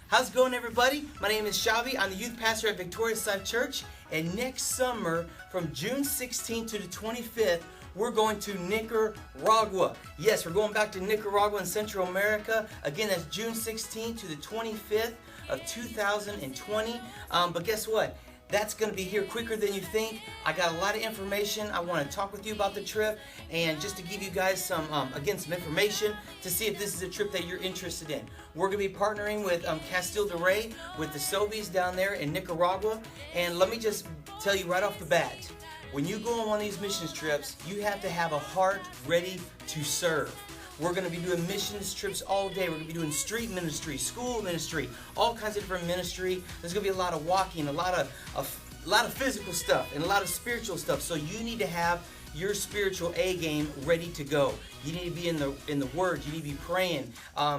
How's it going, everybody? My name is Shavi. I'm the youth pastor at Victorious Life Church, and next summer, from June 16th to the 25th, we're going to Nicaragua. Yes, we're going back to Nicaragua in Central America. Again, that's June 16th to the 25th of 2020. But guess what? That's going to be here quicker than you think. I got a lot of information. I want to talk with you about the trip, and just to give you guys some information to see if this is a trip that you're interested in. We're going to be partnering with Castile de Rey, with the Sobies down there in Nicaragua. And let me just tell you right off the bat, when you go on one of these missions trips, you have to have a heart ready to serve. We're going to be doing missions trips all day. We're going to be doing street ministry, school ministry, all kinds of different ministry. There's going to be a lot of walking, a lot of physical stuff, and a lot of spiritual stuff. So you need to have your spiritual A game ready to go. You need to be in the Word. You need to be praying.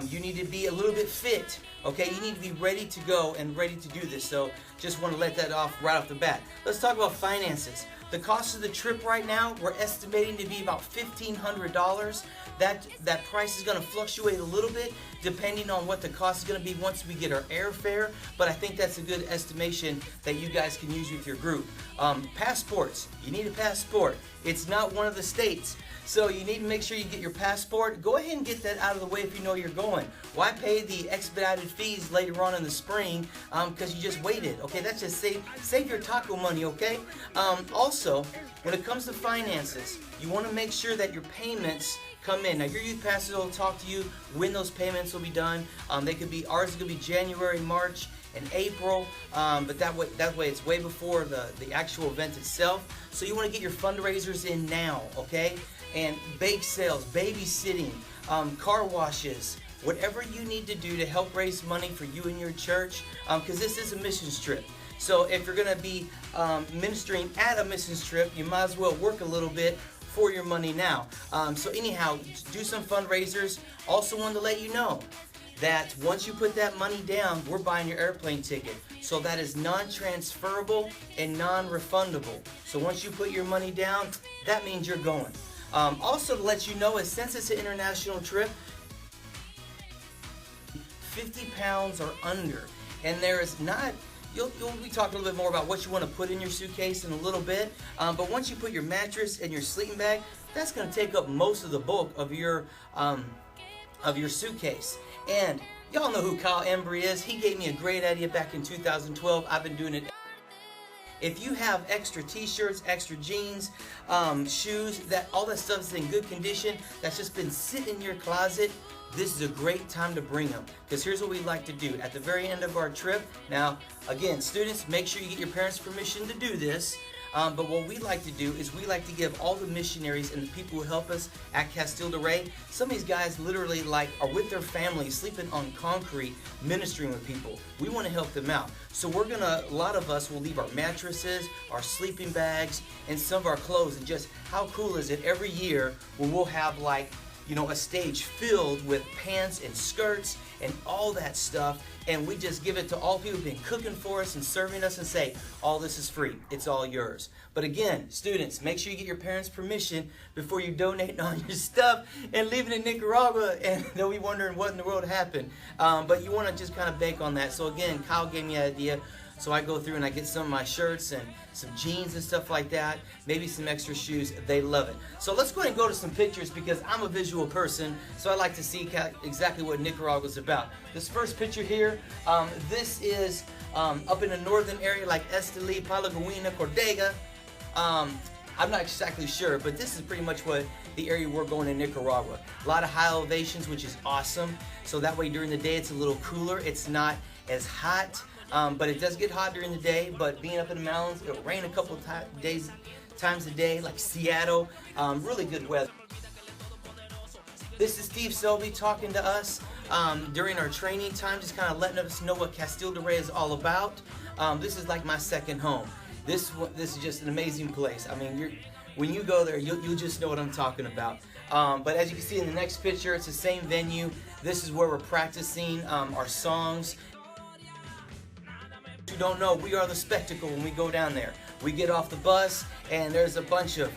You need to be a little bit fit. Okay, you need to be ready to go and ready to do this. So just want to let that off right off the bat. Let's talk about finances. The cost of the trip right now, we're estimating to be about $1,500. That price is going to fluctuate a little bit depending on what the cost is going to be once we get our airfare, but I think that's a good estimation that you guys can use with your group. Passports. You need a passport. It's not one of the states, so you need to make sure you get your passport. Go ahead and get that out of the way if you know you're going. Why pay the expedited fees later on in the spring because you just waited? Okay, that's just save your taco money, okay? Also, when it comes to finances, you want to make sure that your payments come in. Now, your youth pastor will talk to you when those payments will be done. They could be, ours could be January, March, and April, but that way it's way before the actual event itself. So you want to get your fundraisers in now, okay? And bake sales, babysitting, car washes, whatever you need to do to help raise money for you and your church, because this is a missions trip. So if you're going to be ministering at a missions trip, you might as well work a little bit for your money now. So anyhow, do some fundraisers. Also wanted to let you know that once you put that money down, we're buying your airplane ticket. So that is non-transferable and non-refundable. So once you put your money down, that means you're going. Also to let you know, is since it's an international trip, 50 pounds or under. And there is not, you'll be talking a little bit more about what you want to put in your suitcase in a little bit. But once you put your mattress and your sleeping bag, that's going to take up most of the bulk of your suitcase. And y'all know who Kyle Embry is. He gave me a great idea back in 2012. I've been doing it. If you have extra t-shirts, extra jeans, shoes, all that stuff is in good condition, that's just been sitting in your closet, this is a great time to bring them. Because here's what we like to do. At the very end of our trip, now, again, students, make sure you get your parents' permission to do this. But what we like to do is we like to give all the missionaries and the people who help us at Castile de Rey, some of these guys literally are with their families, sleeping on concrete, ministering with people. We want to help them out. So a lot of us will leave our mattresses, our sleeping bags, and some of our clothes. And just how cool is it every year when we'll have a stage filled with pants and skirts and all that stuff, and we just give it to all people who've been cooking for us and serving us and say, all this is free, it's all yours. But again, students, make sure you get your parents' permission before you donate all your stuff and leave it in Nicaragua, and they'll be wondering what in the world happened. But you want to just kind of bank on that. So again, Kyle gave me an idea. So I go through and I get some of my shirts and some jeans and stuff like that, maybe some extra shoes. They love it. So let's go ahead and go to some pictures because I'm a visual person, so I like to see exactly what Nicaragua is about. This first picture here, this is up in the northern area like Esteli, Palaguina, Cordega. I'm not exactly sure, but this is pretty much what the area we're going in Nicaragua. A lot of high elevations, which is awesome. So that way during the day it's a little cooler. It's not as hot. But it does get hot during the day, but being up in the mountains, it'll rain a couple of times a day, like Seattle. Really good weather. This is Steve Selby talking to us during our training time, just kind of letting us know what Castile de Rey is all about. This is like my second home. This is just an amazing place. I mean, when you go there, you'll just know what I'm talking about. But as you can see in the next picture, it's the same venue. This is where we're practicing our songs. You don't know, we are the spectacle when we go down there. We get off the bus and there's a bunch of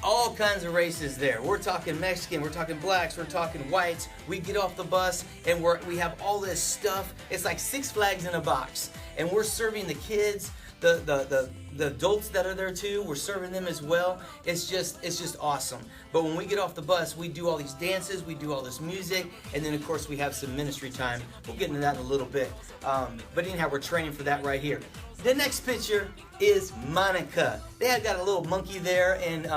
all kinds of races there. We're talking Mexican, we're talking blacks, we're talking whites. We get off the bus and we have all this stuff. It's like Six Flags in a box. And we're serving the kids, the adults that are there too. We're serving them as well. It's just awesome. But when we get off the bus, we do all these dances, we do all this music, and then of course we have some ministry time. We'll get into that in a little bit. But anyhow, we're training for that right here. The next picture is Monica. They have got a little monkey there in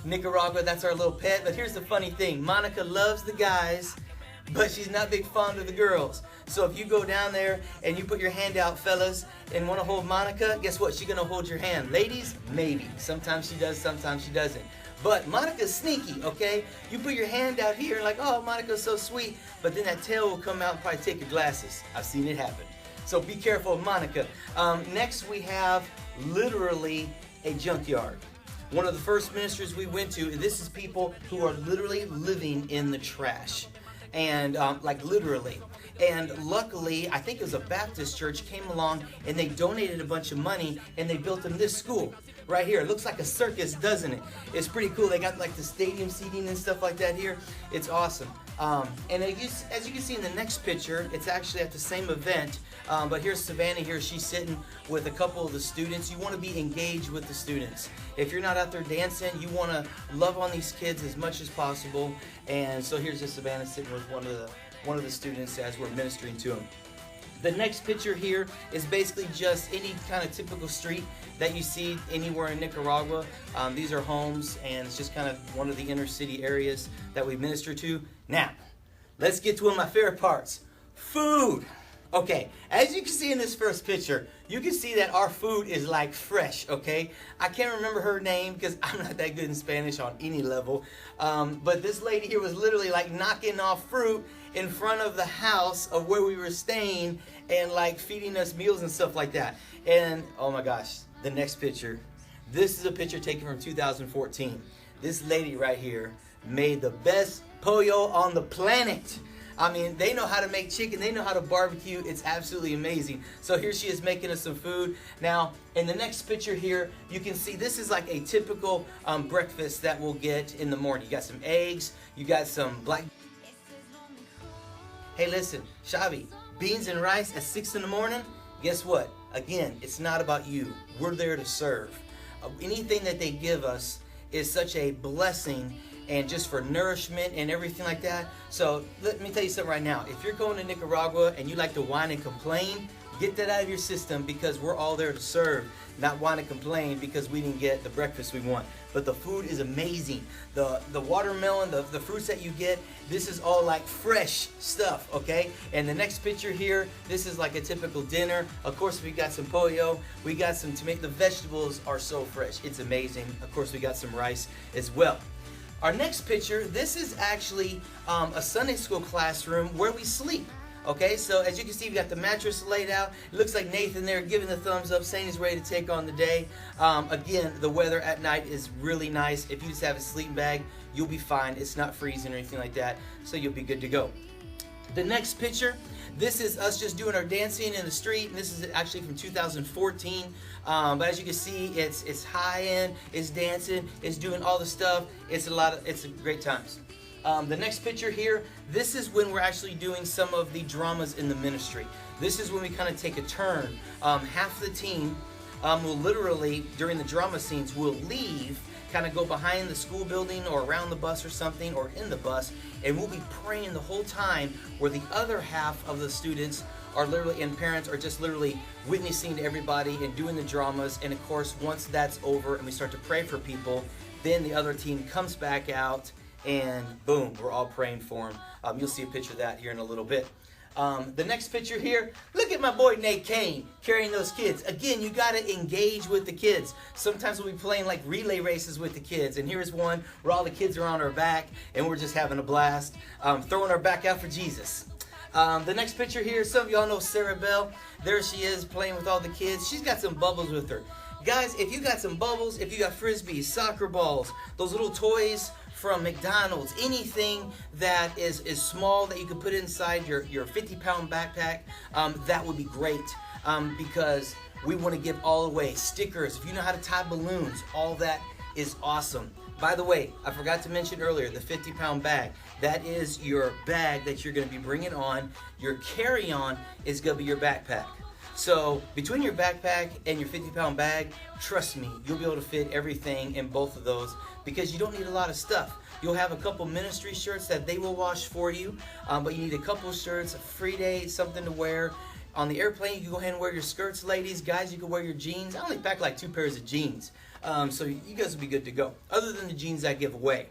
Nicaragua. That's our little pet. But here's the funny thing. Monica loves the guys, but she's not big fond of the girls. So if you go down there and you put your hand out, fellas, and want to hold Monica, guess what? She's going to hold your hand. Ladies, maybe. Sometimes she does, sometimes she doesn't. But Monica's sneaky, okay? You put your hand out here like, oh, Monica's so sweet. But then that tail will come out and probably take your glasses. I've seen it happen. So be careful of Monica. Next we have literally a junkyard. One of the first ministries we went to, this is people who are literally living in the trash. And like literally. And luckily, I think it was a Baptist church came along and they donated a bunch of money and they built them this school right here. It looks like a circus, doesn't it? It's pretty cool. They got like the stadium seating and stuff like that here. It's awesome. And as you can see in the next picture, it's actually at the same event. But here's Savannah here. She's sitting with a couple of the students. You want to be engaged with the students. If you're not out there dancing, you want to love on these kids as much as possible. And so here's just Savannah sitting with one of the students as we're ministering to them. The next picture here is basically just any kind of typical street that you see anywhere in Nicaragua. These are homes, and it's just kind of one of the inner city areas that we minister to. Now, let's get to one of my favorite parts, food. Okay, as you can see in this first picture, you can see that our food is like fresh, okay? I can't remember her name because I'm not that good in Spanish on any level. But this lady here was literally like knocking off fruit in front of the house of where we were staying and like feeding us meals and stuff like that. And oh my gosh, the next picture. This is a picture taken from 2014. This lady right here made the best pollo on the planet. I mean, they know how to make chicken. They know how to barbecue. It's absolutely amazing. So here she is making us some food. Now, in the next picture here, you can see this is like a typical breakfast that we'll get in the morning. You got some eggs. You got some black... Hey, listen, Xavi, beans and rice at 6 in the morning? Guess what? Again, it's not about you. We're there to serve. Anything that they give us is such a blessing and just for nourishment and everything like that. So let me tell you something right now. If you're going to Nicaragua and you like to whine and complain, get that out of your system because we're all there to serve, not whine and complain because we didn't get the breakfast we want. But the food is amazing. The watermelon, the fruits that you get, this is all like fresh stuff, okay? And the next picture here, this is like a typical dinner. Of course, we got some pollo. We got some tomato. The vegetables are so fresh. It's amazing. Of course, we got some rice as well. Our next picture, this is actually a Sunday school classroom where we sleep. Okay, so as you can see, we got the mattress laid out. It looks like Nathan there giving the thumbs up, saying he's ready to take on the day. Again, the weather at night is really nice. If you just have a sleeping bag, you'll be fine. It's not freezing or anything like that, so you'll be good to go. The next picture, this is us just doing our dancing in the street, and this is actually from 2014. But as you can see, it's high end, it's dancing, it's doing all the stuff. It's great times. The next picture here, this is when we're actually doing some of the dramas in the ministry. This is when we kind of take a turn. Half the team will literally, during the drama scenes, will leave, kind of go behind the school building or around the bus or something, or in the bus, and we'll be praying the whole time, where the other half of the students are literally, and parents are just literally witnessing to everybody and doing the dramas. And of course, once that's over and we start to pray for people, then the other team comes back out and boom, we're all praying for them. You'll see a picture of that here in a little bit. The next picture here, look at my boy Nate Kane carrying those kids. Again, you got to engage with the kids. Sometimes we'll be playing like relay races with the kids. And here's one where all the kids are on our back and we're just having a blast, throwing our back out for Jesus. The next picture here, some of y'all know Sarah Bell. There she is playing with all the kids. She's got some bubbles with her. Guys, if you got some bubbles, if you got frisbees, soccer balls, those little toys from McDonald's, anything that is small that you can put inside your 50-pound backpack, that would be great, because we want to give all away. Stickers, if you know how to tie balloons, all that is awesome. By the way, I forgot to mention earlier, the 50-pound bag. That is your bag that you're going to be bringing on. Your carry-on is going to be your backpack. So between your backpack and your 50-pound bag, trust me, you'll be able to fit everything in both of those because you don't need a lot of stuff. You'll have a couple ministry shirts that they will wash for you, but you need a couple shirts, a free day, something to wear. On the airplane, you can go ahead and wear your skirts, ladies. Guys, you can wear your jeans. I only pack like 2 pairs of jeans, so you guys will be good to go, other than the jeans I give away.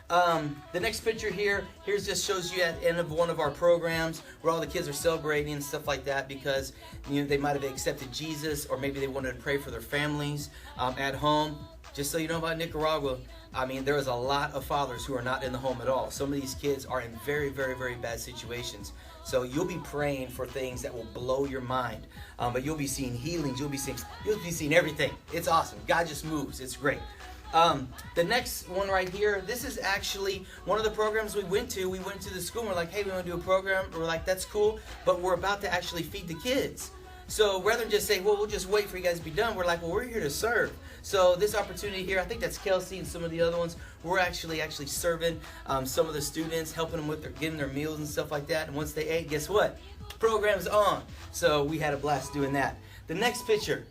The next picture here just shows you at the end of one of our programs where all the kids are celebrating and stuff like that because they might have accepted Jesus, or maybe they wanted to pray for their families at home. Just so you know about Nicaragua, I mean, there is a lot of fathers who are not in the home at all. Some of these kids are in very, very, very bad situations. So you'll be praying for things that will blow your mind. But you'll be seeing healings. You'll be seeing everything. It's awesome. God just moves. It's great. The next one right here, this is actually one of the programs we went to. We went to the school and we're like, hey, we want to do a program. We're like, that's cool, but we're about to actually feed the kids. So rather than just say, well, we'll just wait for you guys to be done, we're like, well, we're here to serve. So this opportunity here, I think that's Kelsey and some of the other ones, we're actually serving some of the students, helping them with getting their meals and stuff like that. And once they ate, guess what? Program's on. So we had a blast doing that. The next picture.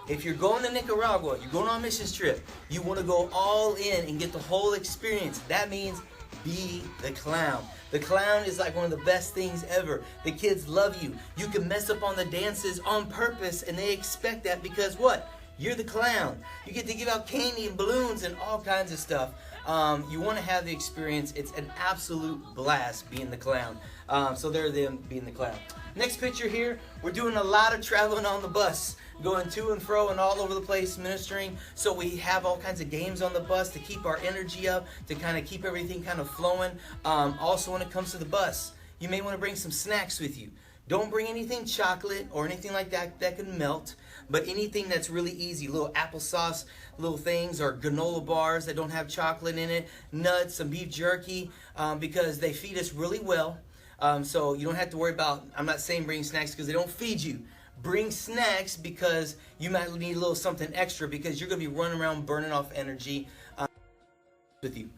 If you're going to Nicaragua, you're going on a missions trip, you want to go all in and get the whole experience. That means be the clown. The clown is like one of the best things ever. The kids love you. You can mess up on the dances on purpose, and they expect that because what? You're the clown. You get to give out candy and balloons and all kinds of stuff. You want to have the experience. It's an absolute blast being the clown. So they're them being the clown. Next picture here, we're doing a lot of traveling on the bus, going to and fro and all over the place ministering. So we have all kinds of games on the bus to keep our energy up, to kind of keep everything kind of flowing. Also, when it comes to the bus, you may want to bring some snacks with you. Don't bring anything chocolate or anything like that that can melt, but anything that's really easy, little applesauce, little things, or granola bars that don't have chocolate in it, nuts, some beef jerky, because they feed us really well. So you don't have to worry about, I'm not saying bring snacks because they don't feed you. Bring snacks because you might need a little something extra because you're going to be running around burning off energy with you.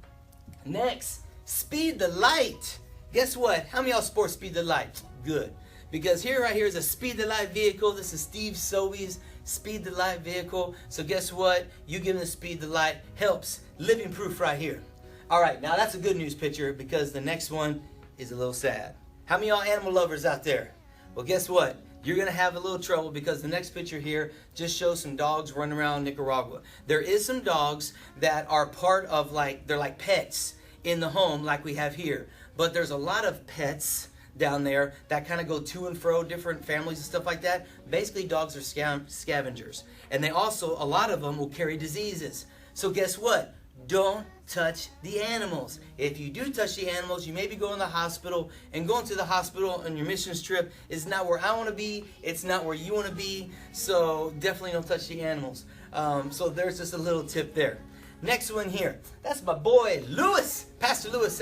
Next, speed the light. Guess what? How many of y'all sport speed the light? Good. Because right here is a speed the light vehicle. This is Steve Sobey's speed the light vehicle. So guess what? You giving the speed the light helps. Living proof right here. All right, now that's a good news picture because the next one is a little sad. How many of y'all animal lovers out there? Well, guess what? You're going to have a little trouble because the next picture here just shows some dogs running around Nicaragua. There is some dogs that are part of they're like pets in the home like we have here. But there's a lot of pets down there that kind of go to and fro, different families and stuff like that. Basically, dogs are scavengers. And they also, a lot of them will carry diseases. So guess what? Don't touch the animals. If you do touch the animals, you may be going to the hospital, and going to the hospital on your missions trip is not where I want to be. It's not where you want to be. So definitely don't touch the animals. So there's just a little tip there. Next one here. That's my boy, Lewis. Pastor Lewis.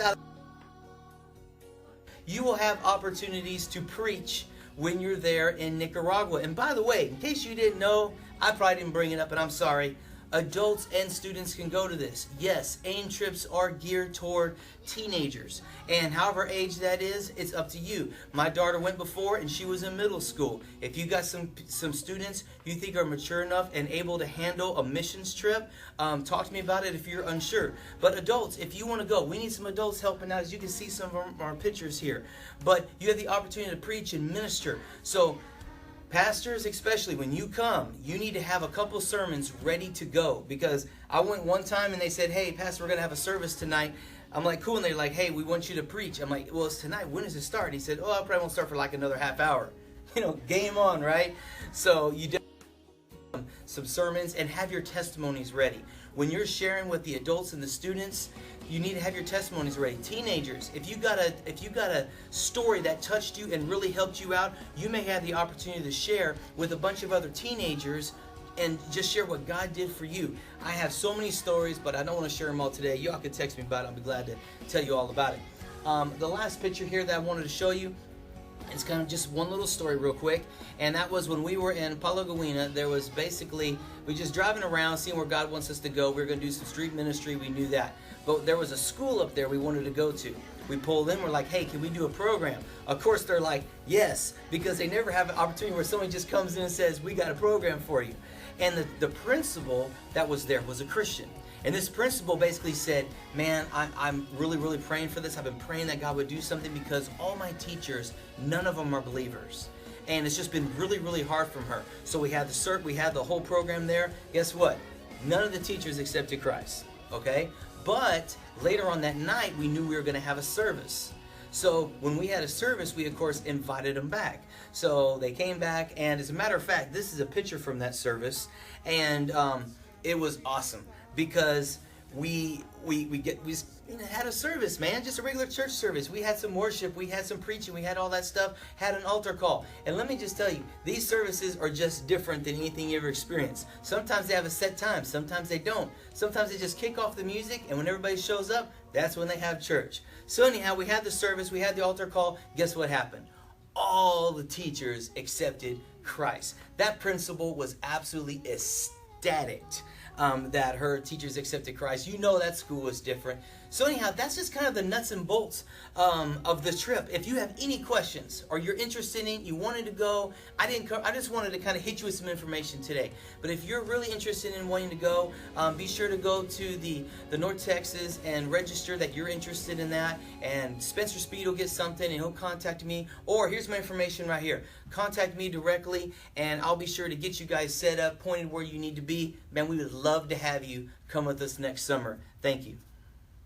You will have opportunities to preach when you're there in Nicaragua. And by the way, in case you didn't know, I probably didn't bring it up, and I'm sorry. Adults and students can go to this. Yes, AIM trips are geared toward teenagers. And however age that is, it's up to you. My daughter went before and she was in middle school. If you got some students you think are mature enough and able to handle a missions trip, talk to me about it if you're unsure. But adults, if you want to go, we need some adults helping out. As you can see some of our pictures here. But you have the opportunity to preach and minister. So pastors, especially when you come, you need to have a couple sermons ready to go. Because I went one time and they said, hey, Pastor, we're going to have a service tonight. I'm like, cool. And they're like, hey, we want you to preach. I'm like, well, it's tonight. When does it start? He said, oh, I probably won't start for like another half hour. Game on, right? So you do some sermons and have your testimonies ready. When you're sharing with the adults and the students, you need to have your testimonies ready. Teenagers, if you got a story that touched you and really helped you out, you may have the opportunity to share with a bunch of other teenagers and just share what God did for you. I have so many stories, but I don't want to share them all today. Y'all can text me about it. I'll be glad to tell you all about it. The last picture here that I wanted to show you It's kind of just one little story real quick, and that was when we were in Palagawina. There was basically, we just driving around, seeing where God wants us to go. We were going to do some street ministry, we knew that. But there was a school up there we wanted to go to. We pulled in, we're like, hey, can we do a program? Of course, they're like, yes, because they never have an opportunity where somebody just comes in and says, we got a program for you. And the principal that was there was a Christian. And this principal basically said, man, I'm really, really praying for this. I've been praying that God would do something because all my teachers, none of them are believers. And it's just been really, really hard from her. So we had the whole program there. Guess what? None of the teachers accepted Christ, okay? But later on that night, we knew we were going to have a service. So when we had a service, we, of course, invited them back. So they came back, and as a matter of fact, this is a picture from that service. And it was awesome. Because we had a service, man, just a regular church service. We had some worship, we had some preaching, we had all that stuff, had an altar call. And let me just tell you, these services are just different than anything you ever experienced. Sometimes they have a set time, sometimes they don't. Sometimes they just kick off the music, and when everybody shows up, that's when they have church. So anyhow, we had the service, we had the altar call. Guess what happened? All the teachers accepted Christ. That principal was absolutely ecstatic. That her teachers accepted Christ. You know that school was different. So anyhow, that's just kind of the nuts and bolts of the trip. If you have any questions or you're interested in, you wanted to go, I just wanted to kind of hit you with some information today. But if you're really interested in wanting to go, be sure to go to the North Texas and register that you're interested in that. And Spencer Speed will get something and he'll contact me. Or here's my information right here. Contact me directly and I'll be sure to get you guys set up, pointed where you need to be. Man, we would love to have you come with us next summer. Thank you.